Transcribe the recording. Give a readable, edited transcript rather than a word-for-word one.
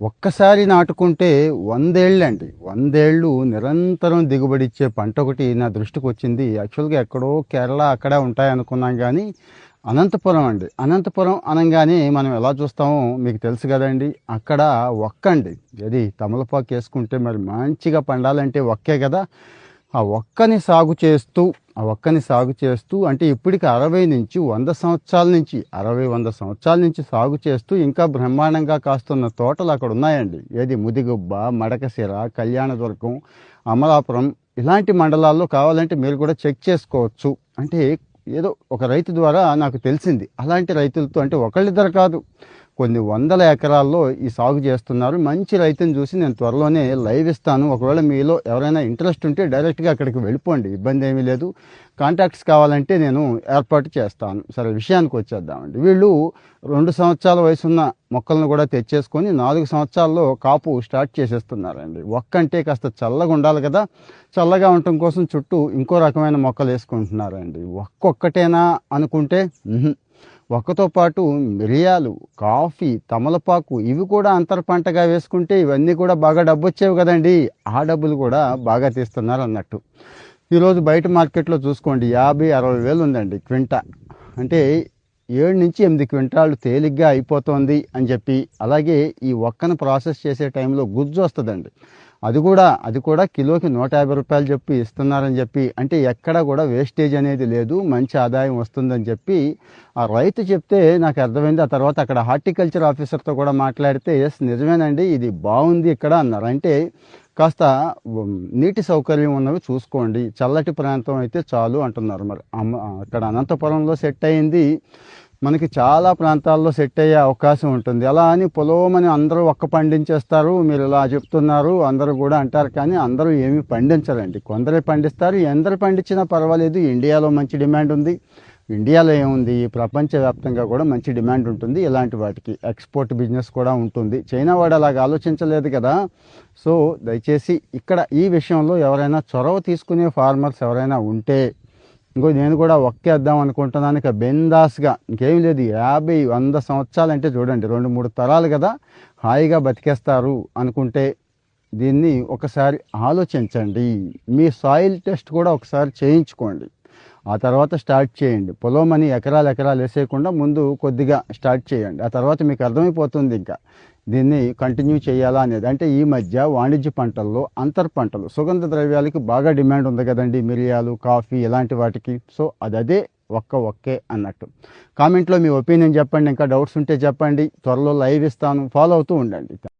ఒక్కసారి నాటుకుంటే 100 ఏళ్ళండి. 100 ఏళ్ళు నిరంతరం దిగుబడిచ్చే పంట ఒకటి నా దృష్టికొచ్చింది. యాక్చువల్‌గా ఎక్కడో కేరళ అక్కడే ఉంటాయనుకున్నాం గానీ, అనంతపురం అండి. అనంతపురం అనంగానే మనం ఎలా చూస్తామో మీకు తెలుసు గదండీ! అక్కడ వక్కండి. ఏది తమలపాకేసుకుంటే మరి మంచిగా పండాలంటే వక్కే గదా! ఆ ఒక్కని సాగు చేస్తూ అంటే ఇప్పటికి 60-100 సంవత్సరాల నుంచి 60-100 సంవత్సరాల నుంచి సాగు చేస్తూ ఇంకా బ్రహ్మాండంగా కాస్తున్న తోటలు అక్కడ ఉన్నాయండి. ఏది ముదిగుబ్బ, మడకశిర, కళ్యాణదుర్గం, అమలాపురం ఇలాంటి మండలాల్లో కావాలంటే మీరు కూడా చెక్ చేసుకోవచ్చు. అంటే ఏదో ఒక రైతు ద్వారా నాకు తెలిసింది. అలాంటి రైతులతో అంటే ఒకళ్ళిద్దరు కాదు, కొన్ని వందల ఎకరాల్లో ఈ సాగు చేస్తున్నారు. మంచి రైతుని చూసి నేను త్వరలోనే లైవ్ ఇస్తాను. ఒకవేళ మీలో ఎవరైనా ఇంట్రెస్ట్ ఉంటే డైరెక్ట్గా అక్కడికి వెళ్ళిపోండి, ఇబ్బంది ఏమీ లేదు. కాంటాక్ట్స్ కావాలంటే నేను ఏర్పాటు చేస్తాను. సరే, విషయానికి వచ్చేద్దామండి. వీళ్ళు 2 సంవత్సరాల వయసున్న మొక్కలను కూడా తెచ్చేసుకొని 4 సంవత్సరాల్లో కాపు స్టార్ట్ చేసేస్తున్నారండి. ఒక్కంటే కాస్త చల్లగా ఉండాలి కదా, చల్లగా ఉండటం కోసం చుట్టూ ఇంకో రకమైన మొక్కలు వేసుకుంటున్నారండి. ఒక్కొక్కటేనా అనుకుంటే ఒక్కతో పాటు మిరియాలు, కాఫీ, తమలపాకు ఇవి కూడా అంతర పంటగా వేసుకుంటే ఇవన్నీ కూడా బాగా డబ్బొచ్చేవి కదండీ! ఆ డబ్బులు కూడా బాగా తీస్తున్నారన్నట్టు. ఈరోజు బయట మార్కెట్‌లో చూసుకోండి 50, 60 వేలు ఉందండి క్వింటా. అంటే 7-8 క్వింటాళ్ళు తేలిగ్గా అయిపోతోంది అని చెప్పి, అలాగే ఈ ఒక్కను ప్రాసెస్ చేసే టైంలో గుజ్జొస్తదండి. అది కూడా కిలోకి రూ. 150 చెప్పి ఇస్తున్నారని చెప్పి, అంటే ఎక్కడా కూడా వేస్టేజ్ అనేది లేదు, మంచి ఆదాయం వస్తుందని చెప్పి ఆ రైతు చెప్తే నాకు అర్థమైంది. ఆ తర్వాత అక్కడ హార్టికల్చర్ ఆఫీసర్‌తో కూడా మాట్లాడితే, "యెస్, నిజమేనండి, ఇది బావుంది ఇక్కడ" అన్నారు. అంటే కాస్త నీటి సౌకర్యం ఉన్నవి చూసుకోండి, చల్లటి ప్రాంతం అయితే చాలు అంటున్నారు. మరి అక్కడ అనంతపురంలో సెట్ అయింది. మనకి చాలా ప్రాంతాల్లో సెట్ అయ్యే అవకాశం ఉంటుంది. అలా అని పొలోమని అందరూ ఒక్క పండించేస్తారు, మీరు ఇలా చెప్తున్నారు అందరూ కూడా అంటారు. కానీ అందరూ ఏమీ పండించరండి, కొందరే పండిస్తారు. ఎందరు పండించినా పర్వాలేదు, ఇండియాలో మంచి డిమాండ్ ఉంది. ఇండియాలో ఏముంది, ప్రపంచవ్యాప్తంగా కూడా మంచి డిమాండ్ ఉంటుంది. ఇలాంటి వాటికి ఎక్స్పోర్ట్ బిజినెస్ కూడా ఉంటుంది. చైనా వాడు అలాగ ఆలోచించలేదు కదా. సో దయచేసి ఇక్కడ ఈ విషయంలో ఎవరైనా చొరవ తీసుకునే ఫార్మర్స్ ఎవరైనా ఉంటే, నేను కూడా ఒక్కేద్దాం అనుకుంటున్నాను. ఇక బిందాస్గా ఇంకేం లేదు. 50-100 సంవత్సరాలంటే చూడండి, 2-3 తరాలు కదా, హాయిగా బతికేస్తారు అనుకుంటే దీన్ని ఒకసారి ఆలోచించండి. మీ సాయిల్ టెస్ట్ కూడా ఒకసారి చేయించుకోండి, ఆ తర్వాత స్టార్ట్ చేయండి. పొలమని ఎకరాలు ఎకరాలు వేసేయకుండా ముందు కొద్దిగా స్టార్ట్ చేయండి. ఆ తర్వాత మీకు అర్థమైపోతుంది ఇంకా దీన్ని కంటిన్యూ చేయాలా అనేది. అంటే ఈ మధ్య వాణిజ్య పంటల్లో అంతర్ పంటలు, సుగంధ ద్రవ్యాలకి బాగా డిమాండ్ ఉంది కదండి, మిరియాలు, కాఫీ ఇలాంటి వాటికి. సో అదే ఒక్కే అన్నట్టు. కామెంట్లో మీ ఒపీనియన్ చెప్పండి. ఇంకా డౌట్స్ ఉంటే చెప్పండి. త్వరలో లైవ్ ఇస్తాను, ఫాలో అవుతూ ఉండండి.